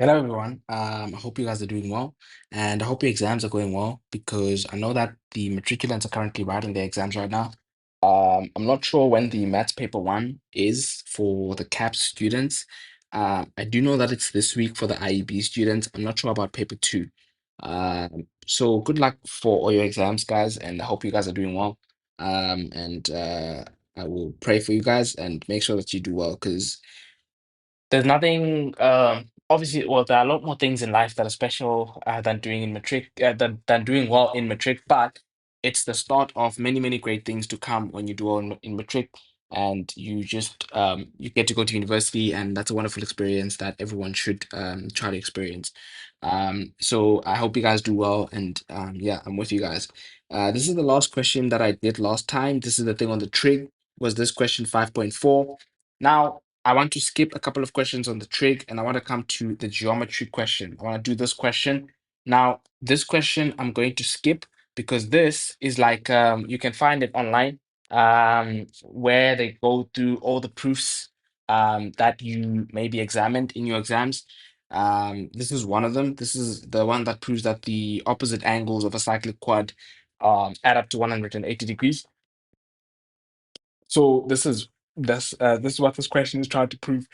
Hello, everyone. I hope you guys are doing well, and I hope your exams are going well because I know that the matriculants are currently writing their exams right now. I'm not sure when the maths paper one is for the CAPS students. I do know that it's this week for the IEB students. I'm not sure about paper two. So good luck for all your exams, guys, and I hope you guys are doing well. And I will pray for you guys and make sure that you do well because there's nothing, obviously, well, there are a lot more things in life that are special than doing in matric, than doing well in matric, but it's the start of many, many great things to come when you do well in matric, and you just you get to go to university, and that's a wonderful experience that everyone should try to experience. So I hope you guys do well, and yeah, I'm with you guys. This is the last question that I did last time. This is the thing on the trig. Was this question 5.4? Now, I want to skip a couple of questions on the trig and I want to come to the geometry question. I want to do this question. Now, this question I'm going to skip because this is like you can find it online where they go through all the proofs that you maybe examined in your exams. This is one of them. This is the one that proves that the opposite angles of a cyclic quad add up to 180 degrees. So this is what this question is trying to prove.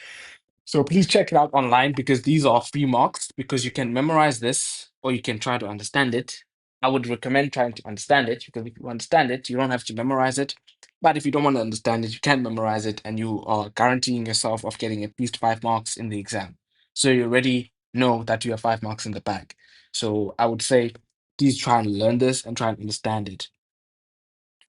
So please check it out online because these are free marks because you can memorize this or you can try to understand it. I would recommend trying to understand it because if you understand it, you don't have to memorize it. But if you don't want to understand it, you can memorize it and you are guaranteeing yourself of getting at least 5 marks in the exam. So you already know that you have 5 marks in the bag. So I would say please try and learn this and try and understand it.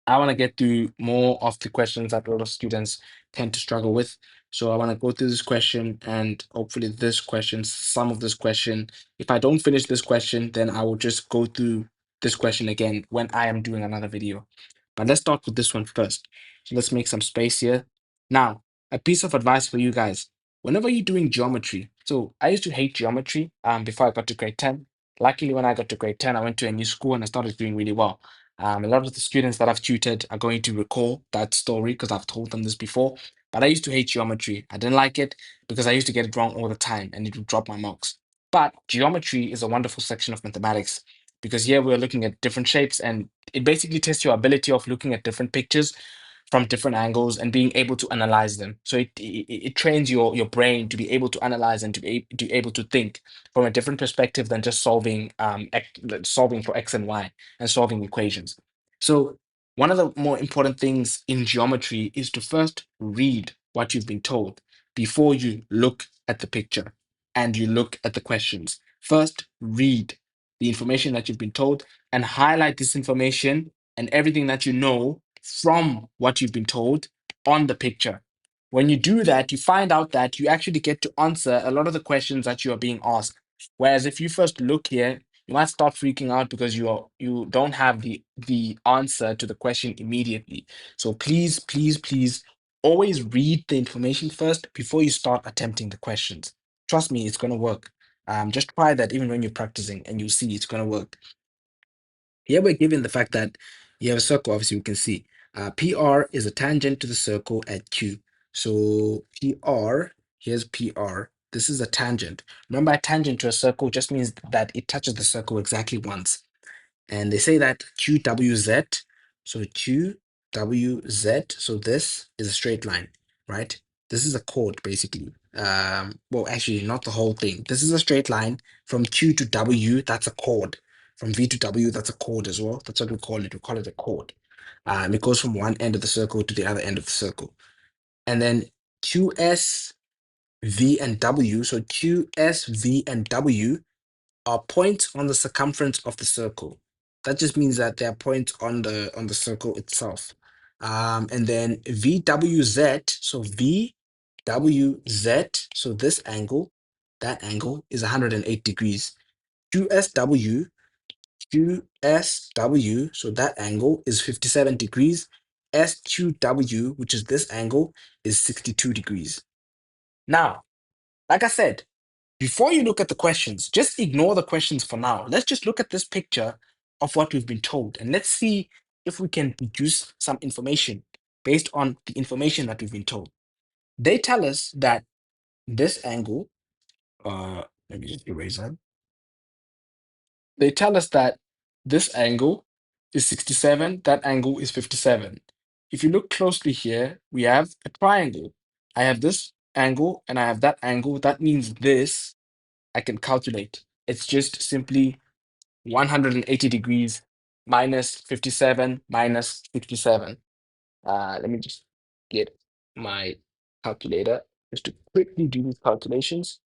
I want to get through more of the questions that a lot of students tend to struggle with. So I want to go through this question and hopefully this question, some of this question. If I don't finish this question, then I will just go through this question again when I am doing another video. But let's start with this one first. So let's make some space here. Now, a piece of advice for you guys. Whenever you're doing geometry, so I used to hate geometry before I got to grade 10. Luckily, when I got to grade 10, I went to a new school and I started doing really well. A lot of the students that I've tutored are going to recall that story because I've told them this before. But I used to hate geometry. I didn't like it because I used to get it wrong all the time and it would drop my marks. But geometry is a wonderful section of mathematics because here we're looking at different shapes and it basically tests your ability of looking at different pictures from different angles and being able to analyze them. So it trains your brain to be able to analyze and to be able to think from a different perspective than just solving for x and y and solving equations. So one of the more important things in geometry is to first read what you've been told before you look at the picture and you look at the questions. First, read the information that you've been told and highlight this information and everything that you know from what you've been told on the picture. When you do that, you find out that you actually get to answer a lot of the questions that you are being asked. Whereas if you first look here, you might start freaking out because you don't have the answer to the question immediately. So please, please, please always read the information first before you start attempting the questions. Trust me, it's gonna work. Just try that even when you're practicing and you see it's gonna work. Here we're given the fact that you have a circle, obviously we can see. PR is a tangent to the circle at Q. So PR, here's PR. This is a tangent. Remember, a tangent to a circle just means that it touches the circle exactly once. And they say that QWZ, so QWZ, so this is a straight line, right? This is a chord basically. Well, actually, not the whole thing. This is a straight line from Q to W, that's a chord. From V to W, that's a chord as well. That's what we call it. We call it a chord. It goes from one end of the circle to the other end of the circle. And then QS, V, and W. So QS, V, and W are points on the circumference of the circle. That just means that they are points on the circle itself. And then VWZ, so VWZ, so this angle, that angle is 108 degrees. QSW, QSW, so that angle is 57 degrees. SQW, which is this angle, is 62 degrees. Now, like I said, before you look at the questions, just ignore the questions for now. Let's just look at this picture of what we've been told and let's see if we can deduce some information based on the information that we've been told. They tell us that this angle, Let me just erase that. They tell us that this angle is 67, that angle is 57. If you look closely here, we have a triangle. I have this angle and I have that angle. That means this I can calculate. It's just simply 180 degrees minus 57 minus 67. Let me just get my calculator just to quickly do these calculations.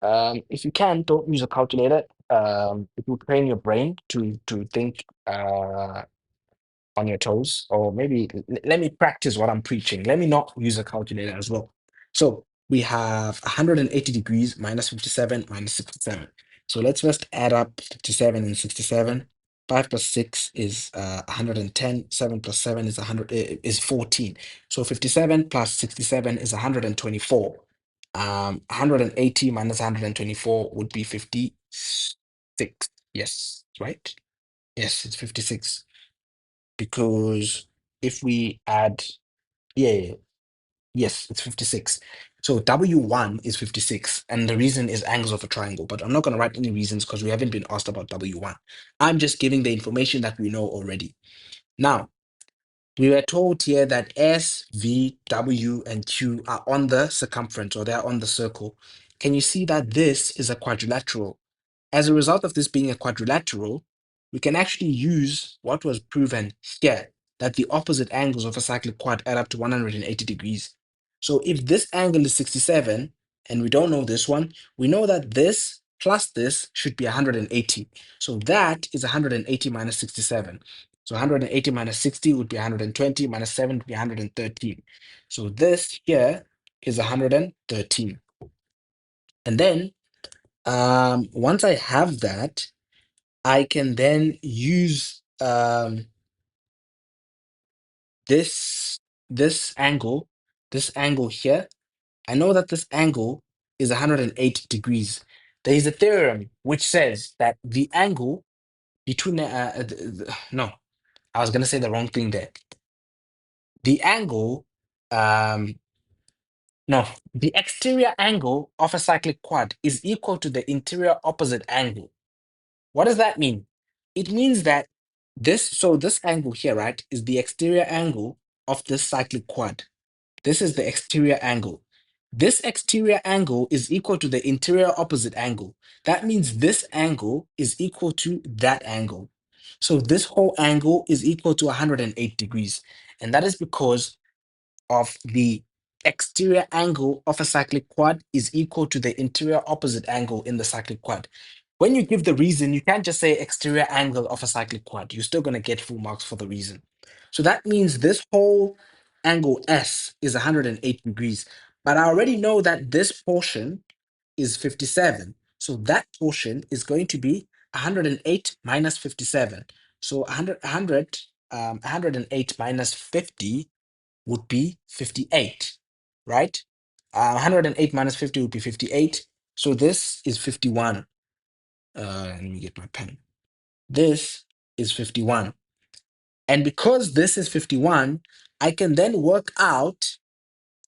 If you can, don't use a calculator. It will train your brain to think on your toes, or maybe let me practice what I'm preaching. Let me not use a calculator as well. So we have 180 degrees minus 57 minus 67. So let's first add up 57 and 67. 5 plus 6 is 110. 7 plus 7 is 100 is 14. So 57 plus 67 is 124. 180 minus 124 would be 56. Yes, right? Yes, it's 56 because if we add, yeah, yeah, yeah. Yes, it's 56. So W1 is 56, and the reason is angles of a triangle, but I'm not going to write any reasons because we haven't been asked about W1. I'm just giving the information that we know already. Now, we were told here that S, V, W, and Q are on the circumference, or they're on the circle. Can you see that this is a quadrilateral? As a result of this being a quadrilateral, we can actually use what was proven here, that the opposite angles of a cyclic quad add up to 180 degrees. So if this angle is 67, and we don't know this one, we know that this plus this should be 180. So that is 180 minus 67. So 180 minus 60 would be 120, minus 7 would be 113. So this here is 113. And then once I have that, I can then use this this angle, this angle here. I know that this angle is 108 degrees. There is a theorem which says that the angle between no, I was gonna say the wrong thing there. The angle, um, no, the exterior angle of a cyclic quad is equal to the interior opposite angle. What does that mean? It means that this angle here, right, is the exterior angle of this cyclic quad. This is the exterior angle. This exterior angle is equal to the interior opposite angle. That means this angle is equal to that angle. So this whole angle is equal to 108 degrees. And that is because of the exterior angle of a cyclic quad is equal to the interior opposite angle in the cyclic quad. When you give the reason, you can't just say exterior angle of a cyclic quad. You're still going to get full marks for the reason. So that means this whole angle S is 108 degrees. But I already know that this portion is 57. So that portion is going to be 108 minus 57. So 108 minus 50 would be 58, right? 108 minus 50 would be 58. So this is 51. Let me get my pen. This is 51. And because this is 51, I can then work out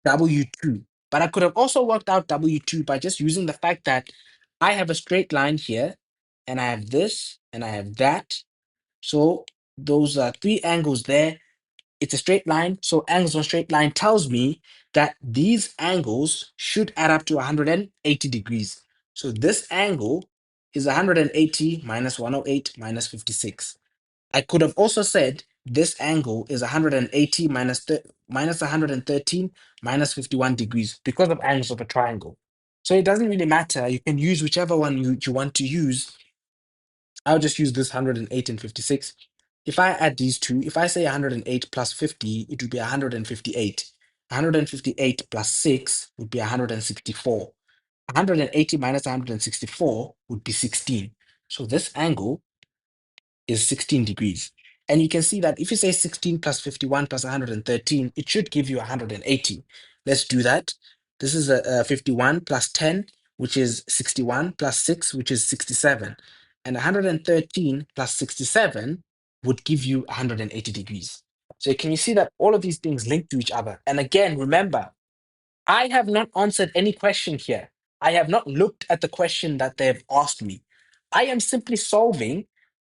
W2. But I could have also worked out W2 by just using the fact that I have a straight line here, and I have this, and I have that. So those are three angles there. It's a straight line. So angles on a straight line tells me that these angles should add up to 180 degrees. So this angle is 180 minus 108 minus 56. I could have also said this angle is 180 minus 113 minus 51 degrees because of angles of a triangle. So it doesn't really matter. You can use whichever one you want to use. I'll just use this 108 and 56. If I add these two, if I say 108 plus 50, it would be 158. 158 plus 6 would be 164. 180 minus 164 would be 16. So this angle is 16 degrees. And you can see that if you say 16 plus 51 plus 113, it should give you 180. Let's do that. This is a 51 plus 10, which is 61, plus 6, which is 67. And 113 plus 67 would give you 180 degrees. So can you see that all of these things link to each other? And again, remember, I have not answered any question here. I have not looked at the question that they've asked me. I am simply solving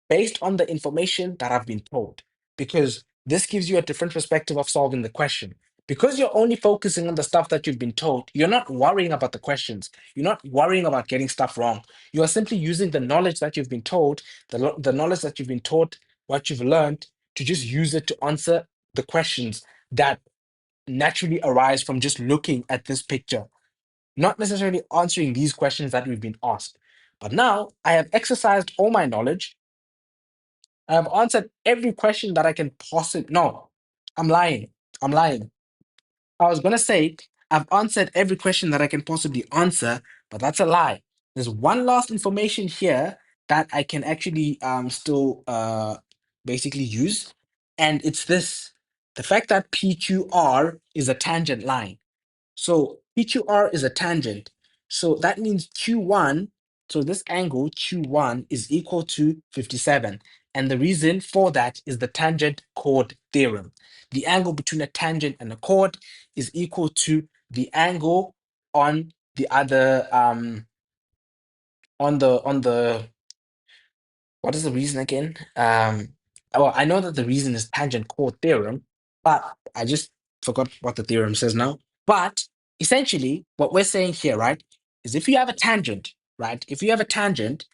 based on the information that I've been told, because this gives you a different perspective of solving the question. Because you're only focusing on the stuff that you've been told, you're not worrying about the questions. You're not worrying about getting stuff wrong. You are simply using the knowledge that you've been told, the knowledge that you've been taught, what you've learned, to just use it to answer the questions that naturally arise from just looking at this picture, not necessarily answering these questions that we've been asked. But now I have exercised all my knowledge. I have answered every question that I can possibly. No, I'm lying. I'm lying. I was gonna say I've answered every question that I can possibly answer, but that's a lie. There's one last information here that I can actually still basically use, and it's this: the fact that PQR is a tangent line. So PQR is a tangent. So that means Q1, so this angle Q1 is equal to 57. And the reason for that is the tangent chord theorem. The angle between a tangent and a chord is equal to the angle on the other on the what is the reason again? Well, I know that the reason is tangent chord theorem, but I just forgot what the theorem says now. But essentially, what we're saying here, right, is if you have a tangent, right, if you have a tangent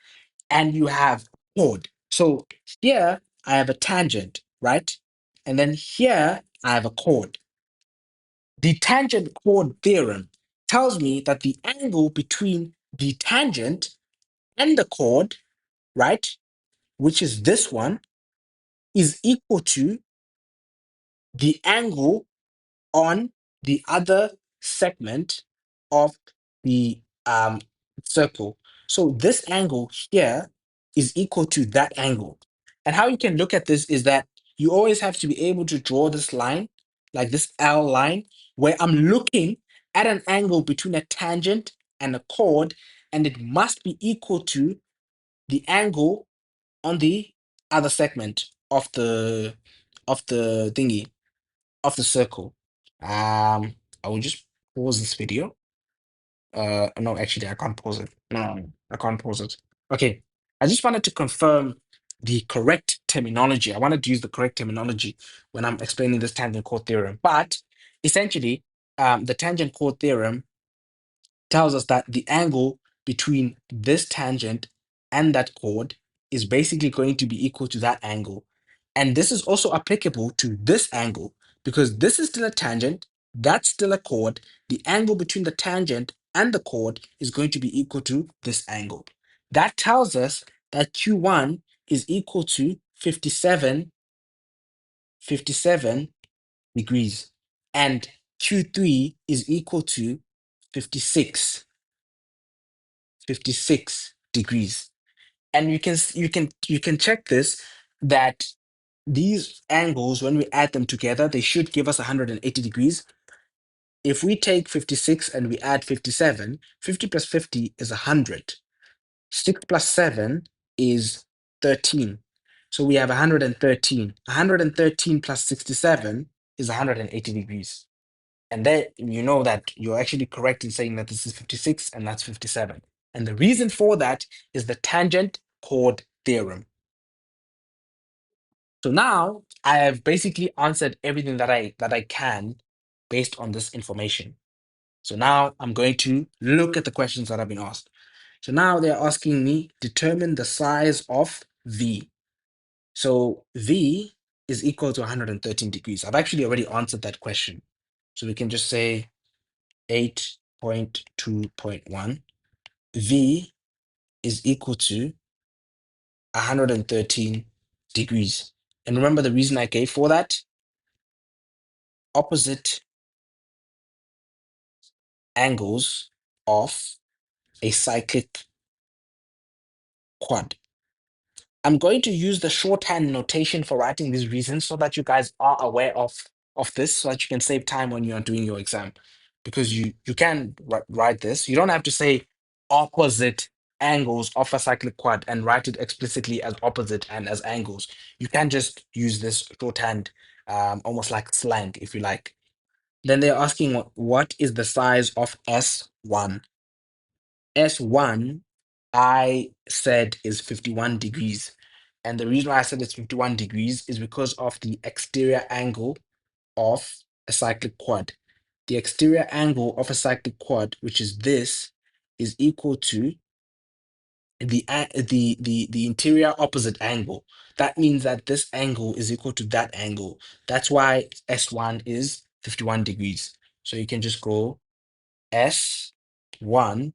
and you have a chord. So here I have a tangent, right? And then here I have a chord. The tangent chord theorem tells me that the angle between the tangent and the chord, right, which is this one, is equal to the angle on the other segment of the circle. So this angle here is equal to that angle. And how you can look at this is that you always have to be able to draw this line, like this L line, where I'm looking at an angle between a tangent and a chord, and it must be equal to the angle on the other segment of the thingy of the circle. I will just pause this video. No, actually, I can't pause it. No, I can't pause it. Okay, I just wanted to confirm the correct terminology. I wanted to use the correct terminology when I'm explaining this tangent chord theorem. But essentially, the tangent chord theorem tells us that the angle between this tangent and that chord is basically going to be equal to that angle. And this is also applicable to this angle because this is still a tangent, that's still a chord. The angle between the tangent and the chord is going to be equal to this angle. That tells us that Q1 is equal to 57 degrees, and Q3 is equal to 56 56 degrees. And you can check this, that these angles, when we add them together, they should give us 180 degrees. If we take 56 and we add 57, 50 plus 50 is 100. 6 plus 7 is 13. So we have 113. 113 plus 67 is 180 degrees. And then you know that you're actually correct in saying that this is 56 and that's 57. And the reason for that is the tangent chord theorem. So now I have basically answered everything that I can based on this information. So now I'm going to look at the questions that have been asked. So now they're asking me determine the size of V. So V is equal to 113 degrees. I've actually already answered that question. So we can just say 8.2.1, V is equal to 113 degrees. And remember the reason I gave for that? Opposite angles of a cyclic quad. I'm going to use the shorthand notation for writing these reasons so that you guys are aware of this, so that you can save time when you are doing your exam. Because you can write this. You don't have to say opposite angles of a cyclic quad and write it explicitly as opposite and as angles. You can just use this shorthand, almost like slang, if you like. Then they're asking what is the size of S1? S1, I said is 51 degrees. And the reason why I said it's 51 degrees is because of the exterior angle of a cyclic quad. The exterior angle of a cyclic quad, which is this, is equal to the interior opposite angle. That means that this angle is equal to that angle. That's why S1 is 51 degrees. So you can just go S1.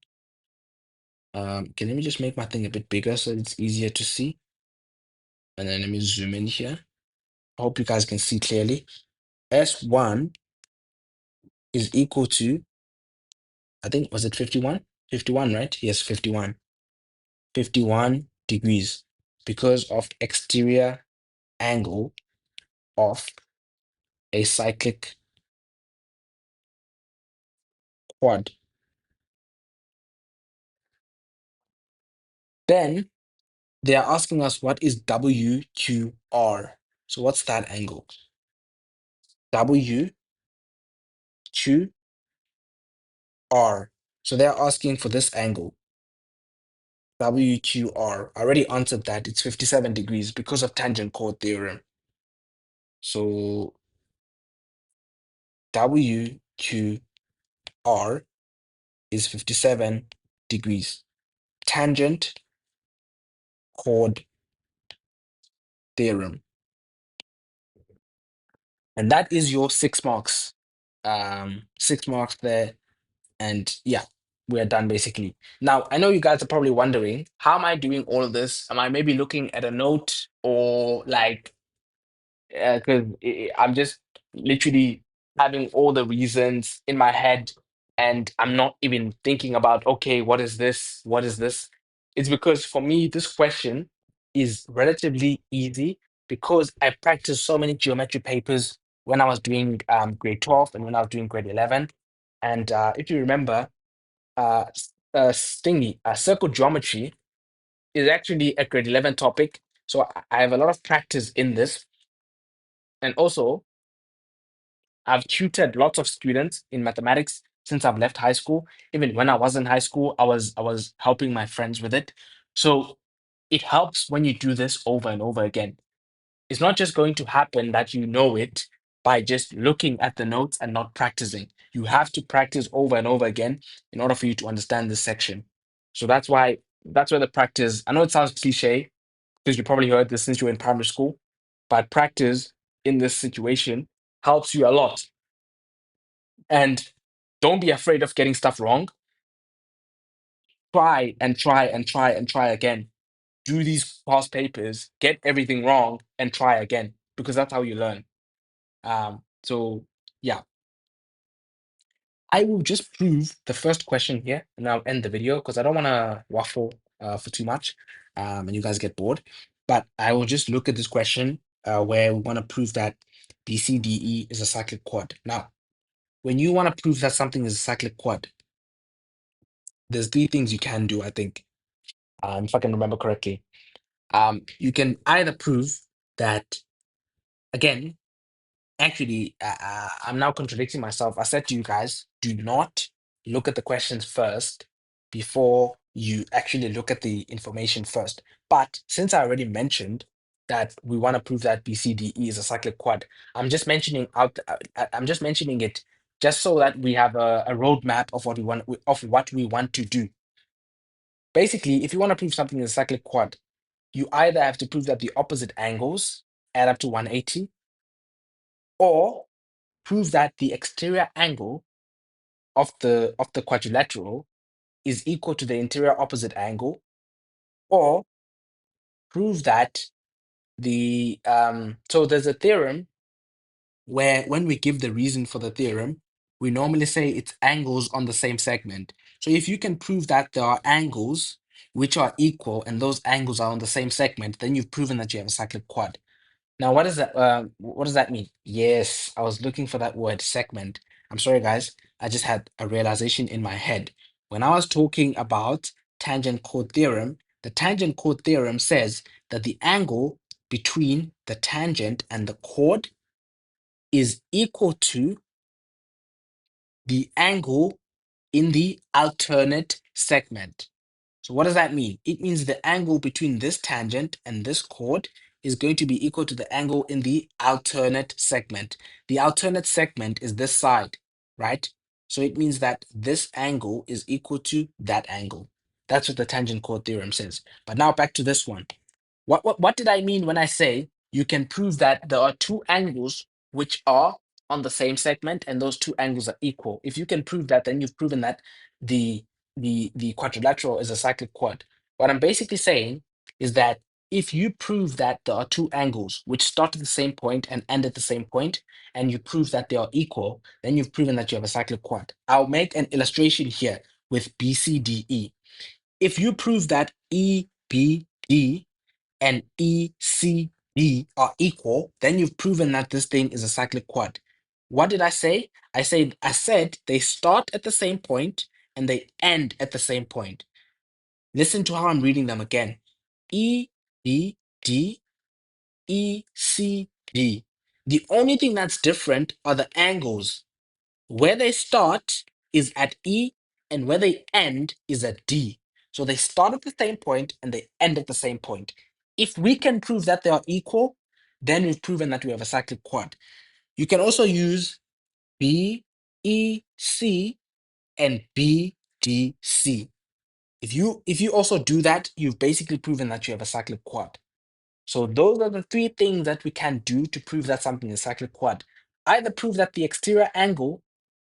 Okay, let me just make my thing a bit bigger so it's easier to see. And then let me zoom in here. I hope you guys can see clearly. S1 is equal to, I think, was it 51? 51, right? Yes, 51. 51 degrees because of exterior angle of a cyclic quad. Then they are asking us what is WQR. So what's that angle? WQR. So they're asking for this angle. WQR. I already answered that. It's 57 degrees because of tangent chord theorem. So WQR is 57 degrees. Tangent chord theorem. And that is your 6 marks. 6 marks there. And yeah, we're done basically. Now, I know you guys are probably wondering, how am I doing all of this? Am I maybe looking at a note or like, because I'm just literally having all the reasons in my head and I'm not even thinking about, okay, what is this? What is this? It's because for me, this question is relatively easy because I practiced so many geometry papers when I was doing grade 12 and when I was doing grade 11. And if you remember, circle geometry is actually a grade 11 topic. So I have a lot of practice in this. And also, I've tutored lots of students in mathematics since I've left high school. Even when I was in high school, I was helping my friends with it. So it helps when you do this over and over again. It's not just going to happen that you know it by just looking at the notes and not practicing. You have to practice over and over again in order for you to understand this section. So that's where the practice. I know it sounds cliche because you probably heard this since you were in primary school, but practice in this situation helps you a lot. And don't be afraid of getting stuff wrong. Try and try and try and try again. Do these past papers, get everything wrong, and try again because that's how you learn. So yeah, I will just prove the first question here and I'll end the video because I don't want to waffle for too much and you guys get bored. But I will just look at this question where we want to prove that BCDE is a cyclic quad. Now, when you want to prove that something is a cyclic quad, there's three things you can do, I think, if I can remember correctly. You can either prove that, again, actually, I'm now contradicting myself. I said to you guys, do not look at the questions first before you actually look at the information first. But since I already mentioned that we want to prove that BCDE is a cyclic quad, I'm just mentioning it just so that we have a roadmap of what we want to do. Basically, if you want to prove something is a cyclic quad, you either have to prove that the opposite angles add up to 180 or prove that the exterior angle of the quadrilateral is equal to the interior opposite angle, or prove that so there's a theorem where when we give the reason for the theorem, we normally say it's angles on the same segment. So if you can prove that there are angles which are equal and those angles are on the same segment, then you've proven that you have a cyclic quad. Now, what does that what does that mean? Yes, I was looking for that word segment. I'm sorry, guys. I just had a realization in my head. When I was talking about tangent chord theorem, the tangent chord theorem says that the angle between the tangent and the chord is equal to the angle in the alternate segment. So what does that mean? It means the angle between this tangent and this chord is going to be equal to the angle in the alternate segment. The alternate segment is this side, right? So it means that this angle is equal to that angle. That's what the tangent chord theorem says. But now back to this one. What did I mean when I say you can prove that there are two angles which are on the same segment and those two angles are equal? If you can prove that, then you've proven that the the quadrilateral is a cyclic quad. What I'm basically saying is that if you prove that there are two angles which start at the same point and end at the same point, and you prove that they are equal, then you've proven that you have a cyclic quad. I'll make an illustration here with BCDE. If you prove that EBD and ECD are equal, then you've proven that this thing is a cyclic quad. What did I say? I said they start at the same point and they end at the same point. Listen to how I'm reading them again. EBD, ECD. The only thing that's different are the angles. Where they start is at E and where they end is at D. So they start at the same point and they end at the same point. If we can prove that they are equal, then we've proven that we have a cyclic quad. You can also use B, E, C, and B, D, C. If you also do that, you've basically proven that you have a cyclic quad. So those are the three things that we can do to prove that something is cyclic quad. Either prove that the exterior angle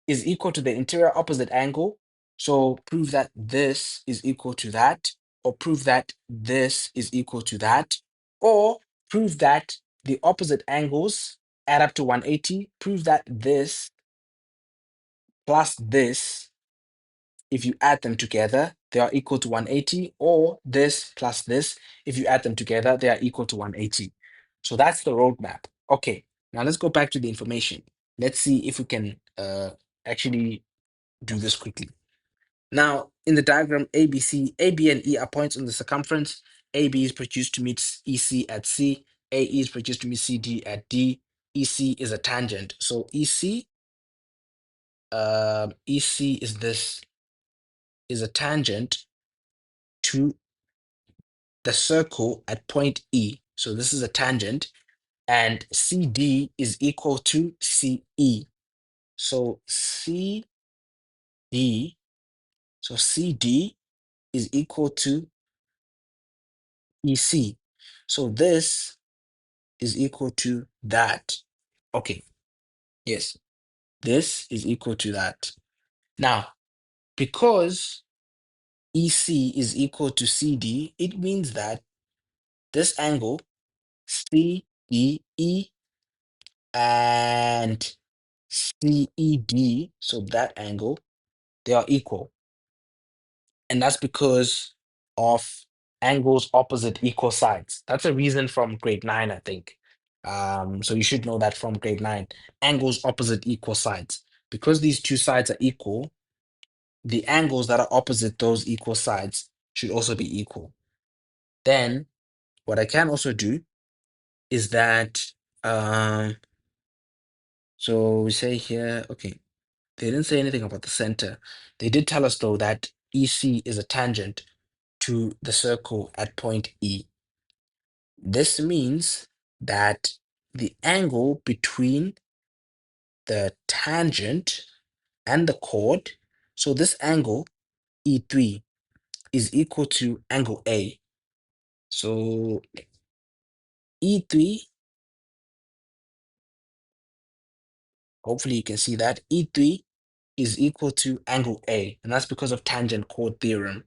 is equal to the interior opposite angle. So prove that this is equal to that, or prove that this is equal to that, or prove that the opposite angles add up to 180. Prove that this plus this, if you add them together, they are equal to 180, or this plus this, if you add them together, they are equal to 180. So that's the roadmap. Okay, now let's go back to the information. Let's see if we can actually do this quickly. Now, in the diagram ABC, AB and E are points on the circumference. AB is produced to meet EC at C. AE is produced to meet CD at D. EC is a tangent. So EC is this, is a tangent to the circle at point E. So this is a tangent, and CD is equal to CE. So CD, so CD is equal to EC. So this is equal to that. Okay, yes, this is equal to that. Now, because EC is equal to CD, it means that this angle CEE and CED, so that angle, they are equal. And that's because of angles opposite equal sides. That's a reason from grade 9, I think. So you should know that from grade 9. Angles opposite equal sides. Because these two sides are equal, the angles that are opposite those equal sides should also be equal. Then what I can also do is that, so we say here, okay, they didn't say anything about the center. They did tell us though that EC is a tangent to the circle at point E. This means that the angle between the tangent and the chord, so this angle E3 is equal to angle A. So E3, hopefully you can see that, E3 is equal to angle A, and that's because of tangent chord theorem.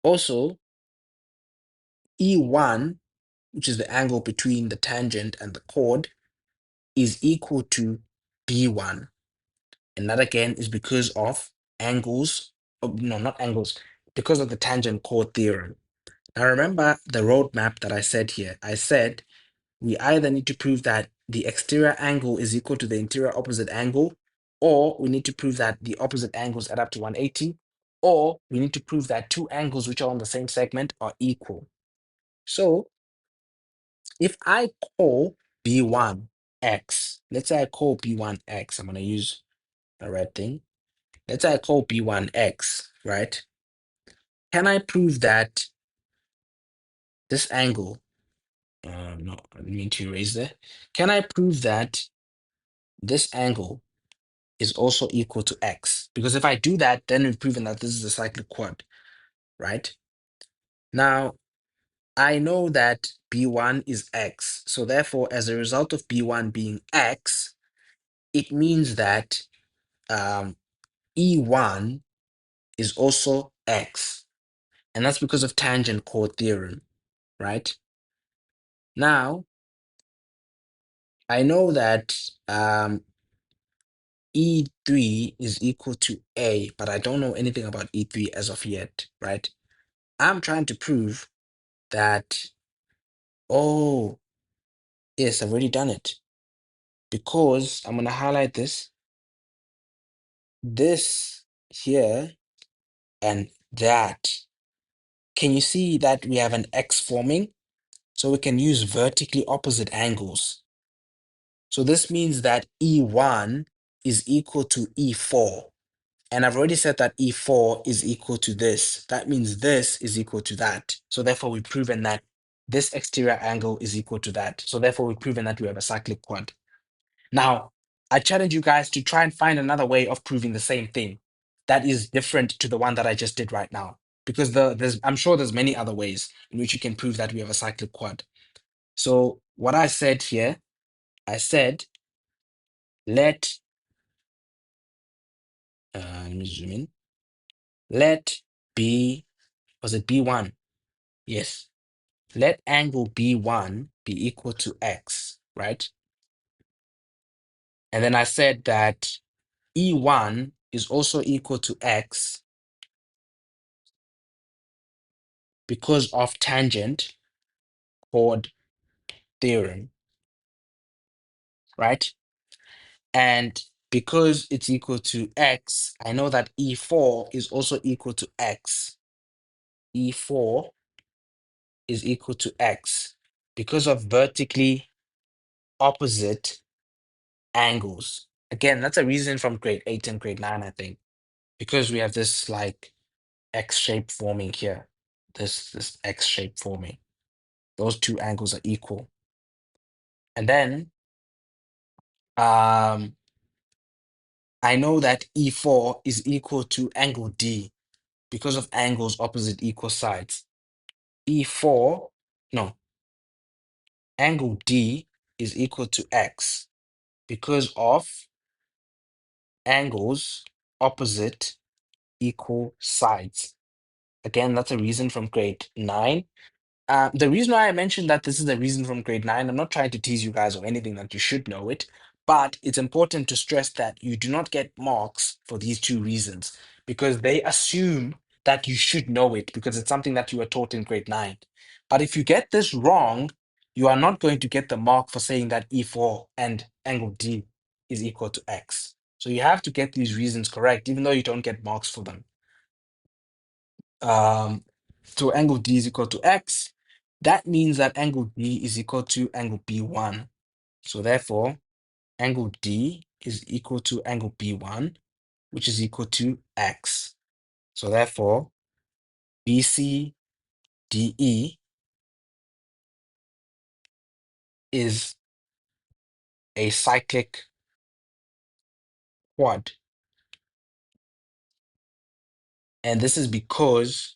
Also, E1, which is the angle between the tangent and the chord, is equal to B1. And that again is because of angles, oh, no, not angles, because of the tangent chord theorem. Now remember the roadmap that I said here. I said we either need to prove that the exterior angle is equal to the interior opposite angle, or we need to prove that the opposite angles add up to 180, or we need to prove that two angles which are on the same segment are equal. So if I call B1 X, let's say I call B1 X, I'm going to use the red thing. Let's say I call B1 X, right? can I prove that this angle, no, I didn't mean to erase there. Can I prove that this angle is also equal to x? Because if I do that, then we've proven that this is a cyclic quad, right? Now, I know that B1 is x. So therefore, as a result of B1 being x, it means that E1 is also x. And that's because of tangent chord theorem, right? Now, I know that E3 is equal to A, but I don't know anything about E3 as of yet, right? I'm trying to prove that, oh, yes, I've already done it. Because I'm going to highlight this here, and that. Can you see that we have an X forming? So we can use vertically opposite angles. So this means that E1 is equal to E4. And I've already said that E4 is equal to this. That means this is equal to that. So therefore, we've proven that this exterior angle is equal to that. So therefore, we've proven that we have a cyclic quad. Now, I challenge you guys to try and find another way of proving the same thing that is different to the one that I just did right now. Because I'm sure there's many other ways in which you can prove that we have a cyclic quad. So what I said here, I said, let, let me zoom in. Let B, was it B1? Yes. Let angle B1 be equal to X, right? And then I said that E1 is also equal to X because of tangent chord theorem, right? And because it's equal to X, I know that E4 is also equal to X. E4 is equal to X because of vertically opposite angles. Again, that's a reason from grade 8 and grade 9, I think, because we have this like X shape forming here. This X shape forming. Those two angles are equal. And then I know that E4 is equal to angle D because of angles opposite equal sides. E4, no, angle D is equal to X because of angles opposite equal sides. Again, that's a reason from grade 9. The reason why I mentioned that this is a reason from grade 9, I'm not trying to tease you guys or anything that you should know it, but it's important to stress that you do not get marks for these two reasons because they assume that you should know it because it's something that you were taught in grade 9. But if you get this wrong, you are not going to get the mark for saying that E4 and angle D is equal to X. So you have to get these reasons correct, even though you don't get marks for them. So angle D is equal to X. That means that angle D is equal to angle B1. So therefore, angle D is equal to angle B1, which is equal to X. So therefore, BCDE is a cyclic quad. And this is because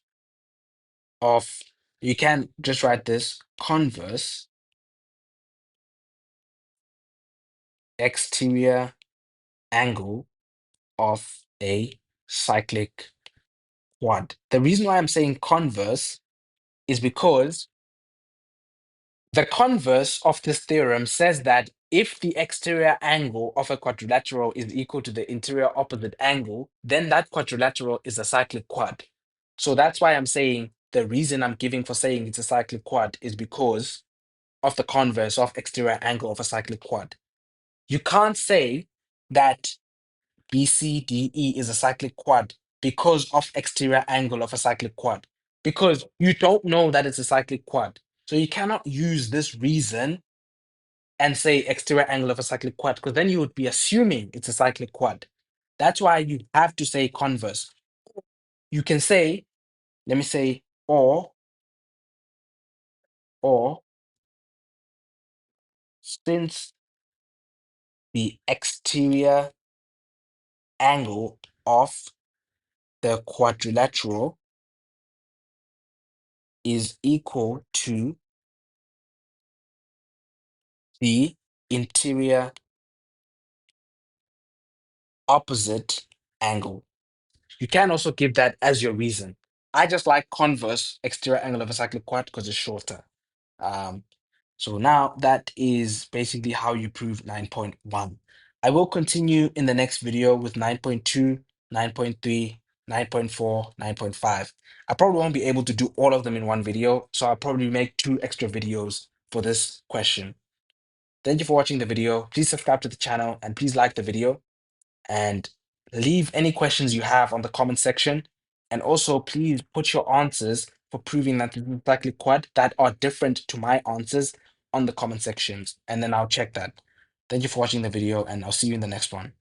of, you can just write this converse exterior angle of a cyclic quad. The reason why I'm saying converse is because the converse of this theorem says that if the exterior angle of a quadrilateral is equal to the interior opposite angle, then that quadrilateral is a cyclic quad. So that's why I'm saying the reason I'm giving for saying it's a cyclic quad is because of the converse of exterior angle of a cyclic quad. You can't say that BCDE is a cyclic quad because of exterior angle of a cyclic quad, because you don't know that it's a cyclic quad. So you cannot use this reason and say exterior angle of a cyclic quad, because then you would be assuming it's a cyclic quad. That's why you have to say converse. You can say let me say, or since the exterior angle of the quadrilateral is equal to the interior opposite angle. You can also give that as your reason. I just like converse exterior angle of a cyclic quad because it's shorter. Um, so now that is basically how you prove 9.1. I will continue in the next video with 9.2, 9.3, 9.4, 9.5. I probably won't be able to do all of them in one video, so I'll probably make 2 extra videos for this question. Thank you for watching the video. Please subscribe to the channel and please like the video and leave any questions you have on the comment section. And also, please put your answers for proving that this is cyclic quad that are different to my answers on the comment sections, and then I'll check that. Thank you for watching the video, and I'll see you in the next one.